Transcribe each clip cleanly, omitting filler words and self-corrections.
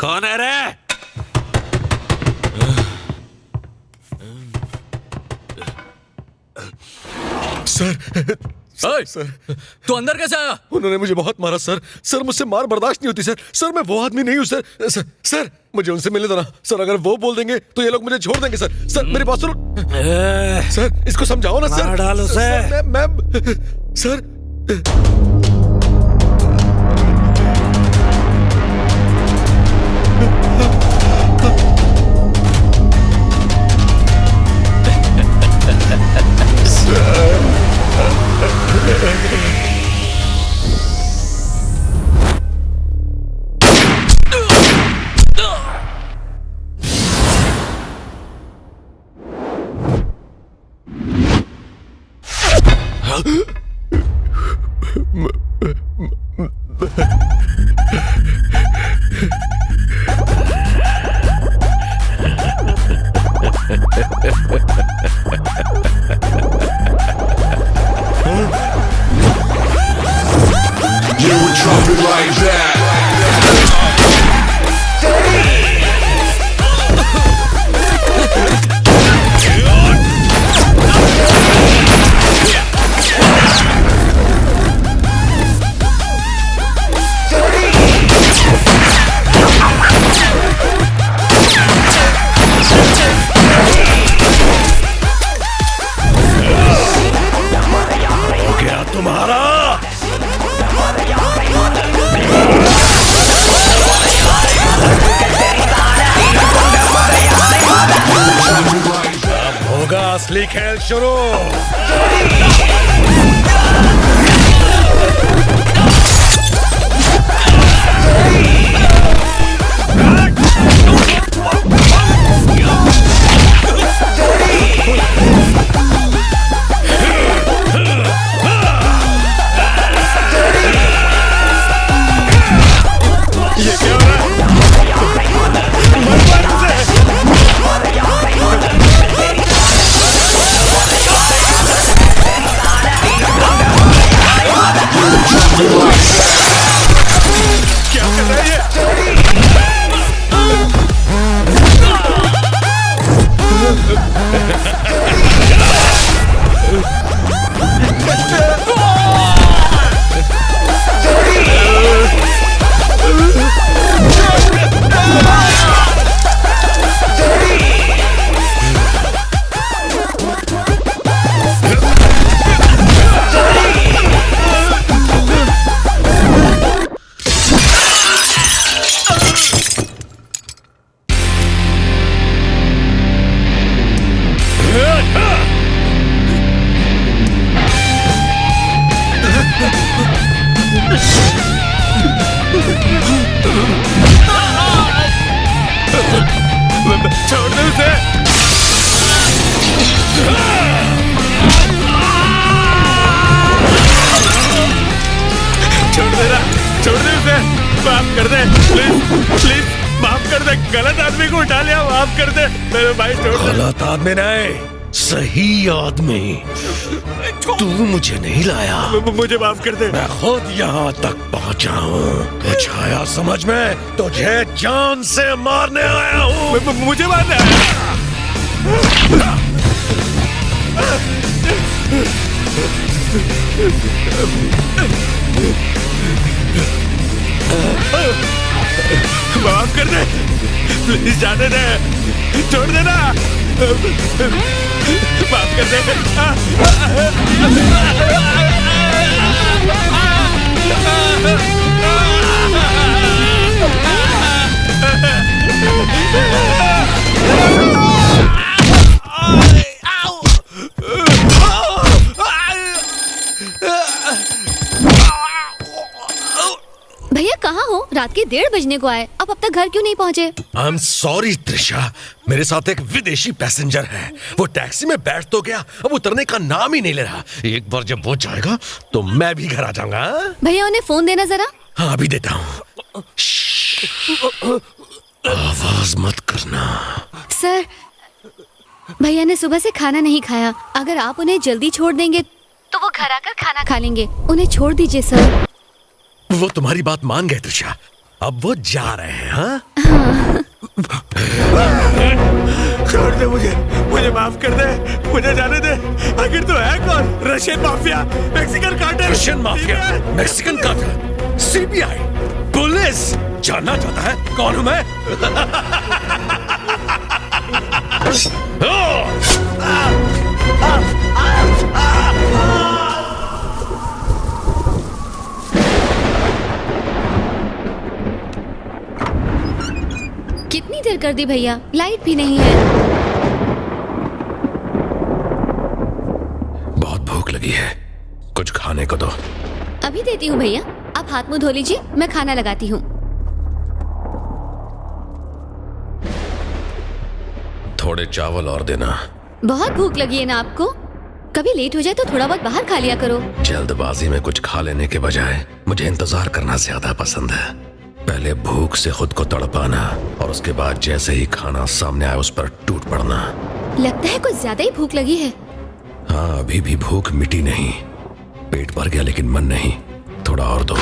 कौन है रे? सर तू अंदर कैसे आया? उन्होंने मुझे बहुत मारा सर। सर मुझसे मार बर्दाश्त नहीं होती सर। सर मैं वो आदमी नहीं हूँ सर। मुझे उनसे मिलने दो ना सर। अगर वो बोल देंगे तो ये लोग मुझे छोड़ देंगे सर। सर मेरी बात सुनो सर। इसको समझाओ ना सर। मार डालो सर, मैं सर असली खेल शुरू। छोड़ दे उसे। छोड़ दे उसे। माफ कर दे प्लीज माफ कर दे। गलत आदमी को उठा लिया, माफ कर दे मेरे भाई। छोड़ दे। गलत आदमी नहीं, सही आदमी। तू मुझे नहीं लाया, मुझे माफ कर दे। मैं खुद यहाँ तक पहुँचा हूँ। कुछ आया समझ में? तुझे जान से मारने आया हूँ। मुझे मारने आया। माफ कर दे प्लीज, जाने दे, छोड़ देना। माफ कर दे। भैया कहाँ हो? रात के 1:30 बजने को आए, अब तक घर क्यों नहीं पहुँचे? आई एम सॉरी त्रिशा, मेरे साथ एक विदेशी पैसेंजर है। वो टैक्सी में बैठ तो गया, अब उतरने का नाम ही नहीं ले रहा। एक बार जब वो जाएगा तो मैं भी घर आ जाऊंगा। भैया उन्हें फोन देना जरा। हाँ अभी देता हूँ। आवाज मत करना। सर, भैया ने सुबह से खाना नहीं खाया। अगर आप उन्हें जल्दी छोड़ देंगे तो वो घर आकर खाना खा लेंगे। उन्हें छोड़ दीजिए सर। वो तुम्हारी बात मान गए त्रिशा, अब वो जा रहे हैं। हाँ छोड़ दे मुझे माफ कर दे, मुझे जाने दे। आखिर तो है कौन? Russian mafia, Mexican cartel, Russian mafia, Mexican cartel, CBI, police जानना चाहता है कौन हूं मैं? कितनी देर कर दी भैया, लाइट भी नहीं है। बहुत भूख लगी है, कुछ खाने को दो। अभी देती हूँ भैया, आप हाथ मुंह धो लीजिए, मैं खाना लगाती हूँ। थोड़े चावल और देना। बहुत भूख लगी है ना आपको? कभी लेट हो जाए तो थोड़ा बहुत बाहर खा लिया करो। जल्दबाजी में कुछ खा लेने के बजाय मुझे इंतजार करना ज्यादा पसंद है। पहले भूख से खुद को तड़पाना और उसके बाद जैसे ही खाना सामने आए उस पर टूट पड़ना। लगता है कुछ ज्यादा ही भूख लगी है। हाँ, अभी भी भूख मिटी नहीं। पेट भर गया लेकिन मन नहीं। थोड़ा और दो।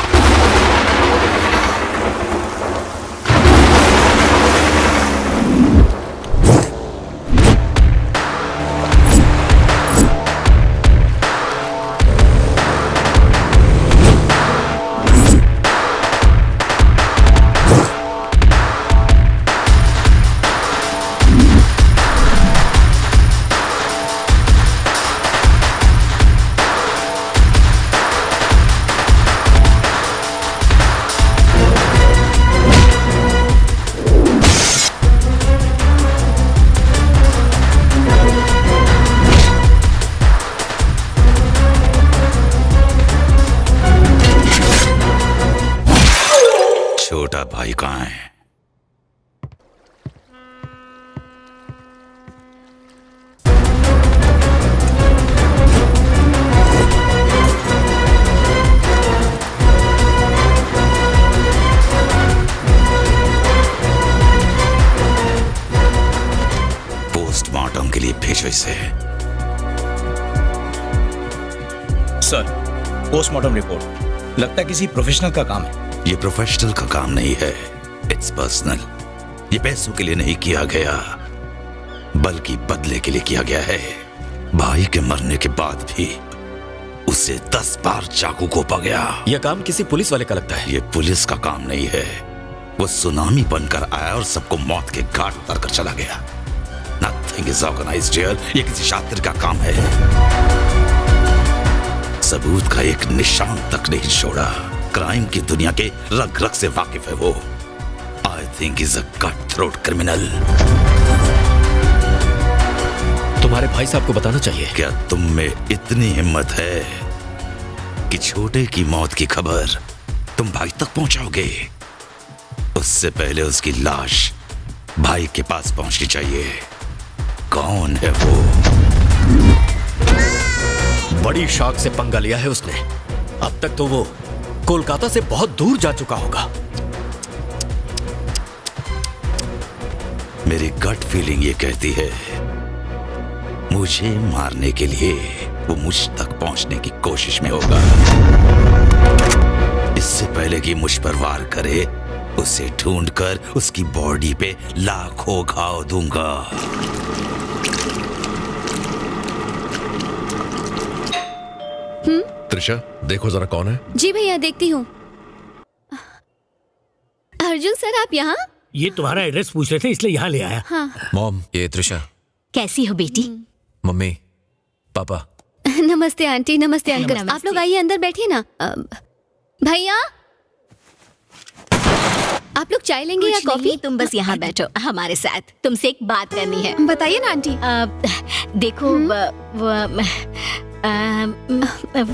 छोटा भाई कहाँ है? पोस्टमार्टम के लिए भेजो इसे। सर, पोस्टमार्टम रिपोर्ट लगता है किसी प्रोफेशनल का काम है। ये प्रोफेशनल का काम नहीं है, इट्स पर्सनल। ये पैसों के लिए नहीं किया गया, बल्कि बदले के लिए किया गया है। भाई के मरने के बाद भी उसे 10 बार चाकू घोंपा गया। यह काम किसी पुलिस वाले का लगता है। ये पुलिस का काम नहीं है। वो सुनामी बनकर आया और सबको मौत के घाट उतर कर चला गया। Nothing is organised here. ये किसी शातिर का काम है। सबूत का एक निशान तक नहीं छोड़ा। क्राइम की दुनिया के रग रग से वाकिफ है वो। I think is a cut throat criminal. तुम्हारे भाई साहब को बताना चाहिए। क्या तुम में इतनी हिम्मत है कि छोटे की मौत की खबर तुम भाई तक पहुंचाओगे? उससे पहले उसकी लाश भाई के पास पहुंचनी चाहिए। कौन है वो? बड़ी शाख से पंगा लिया है उसने। अब तक तो वो कोलकाता से बहुत दूर जा चुका होगा। मेरी गट फीलिंग ये कहती है मुझे मारने के लिए वो मुझ तक पहुंचने की कोशिश में होगा। इससे पहले कि मुझ पर वार करे, उसे ढूंढकर उसकी बॉडी पे लाखों घाव दूंगा। त्रिशा, देखो जरा कौन है। जी भैया, देखती हूँ। अर्जुन सर, आप यहाँ? ये तुम्हारा एड्रेस पूछ रहे थे इसलिए यहाँ ले आया। हाँ। मॉम, ये त्रिशा। कैसी हो बेटी? मम्मी, पापा। नमस्ते आंटी, नमस्ते अंकल। नमस्ते। आप लोग आइए, अंदर बैठिए ना। भैया, आप लोग चाय लेंगे या कॉफी? तुम बस यहाँ बैठो हमारे साथ, तुमसे एक बात करनी है। बताइए ना आंटी। देखो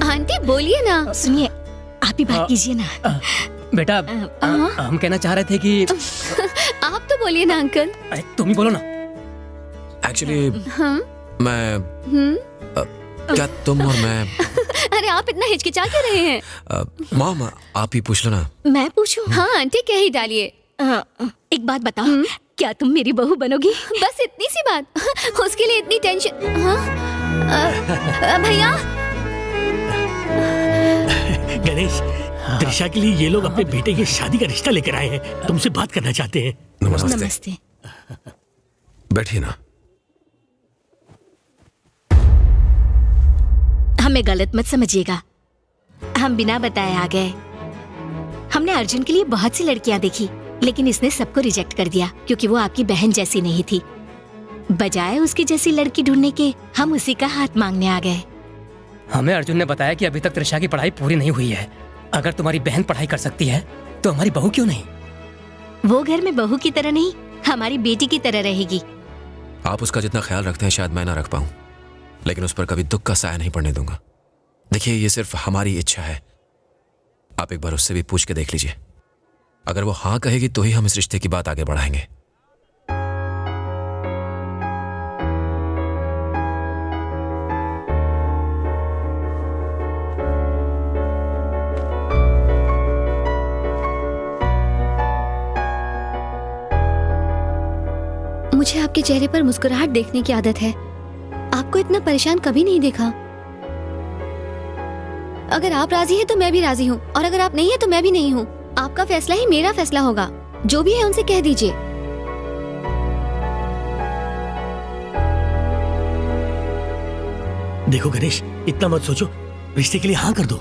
आंटी बोलिए ना। सुनिए, आप ही बात कीजिए ना। बेटा, हम कहना चाह रहे थे कि आप तो बोलिए ना अंकल। तुम ही बोलो ना। एक्चुअली मैं क्या तुम और मैं अरे आप इतना हिचकिचा क्यों रहे हैं? मॉम, आप ही पूछ लो ना। मैं पूछूं? हाँ आंटी, कह ही डालिए। एक बात बताओ, क्या तुम मेरी बहू बनोगी? बस इतनी सी बात, उसके लिए इतनी टेंशन? हाँ भैया। गणेश, त्रिशा के लिए ये लोग अपने बेटे की शादी का रिश्ता लेकर आए हैं। तुमसे बात करना चाहते हैं। नमस्ते। नमस्ते। बैठिए ना। हमें गलत मत समझिएगा, हम बिना बताए आ गए। हमने अर्जुन के लिए बहुत सी लड़कियां देखी, लेकिन इसने सबको रिजेक्ट कर दिया क्योंकि वो आपकी बहन जैसी नहीं थी। बजाय उसकी जैसी लड़की ढूंढने के हम उसी का हाथ मांगने आ गए। हमें अर्जुन ने बताया कि अभी तक त्रिशा की पढ़ाई पूरी नहीं हुई है। अगर तुम्हारी बहन पढ़ाई कर सकती है तो हमारी बहू क्यों नहीं? वो घर में बहू की तरह नहीं, हमारी बेटी की तरह रहेगी। आप उसका जितना ख्याल रखते हैं शायद मैं ना रख पाऊं, लेकिन उस पर कभी दुख का साया नहीं पड़ने दूंगा। देखिए, ये सिर्फ हमारी इच्छा है। आप एक बार उससे भी पूछ के देख लीजिए। अगर वो हाँ कहेगी तो ही हम इस रिश्ते की बात आगे बढ़ाएंगे। मुझे आपके चेहरे पर मुस्कुराहट देखने की आदत है। आपको इतना परेशान कभी नहीं देखा। अगर आप राजी हैं तो मैं भी राजी हूँ, और अगर आप नहीं हैं तो मैं भी नहीं हूँ। आपका फैसला ही मेरा फैसला होगा। जो भी है उनसे कह दीजिए। देखो गणेश, इतना मत सोचो, रिश्ते के लिए हाँ कर दो।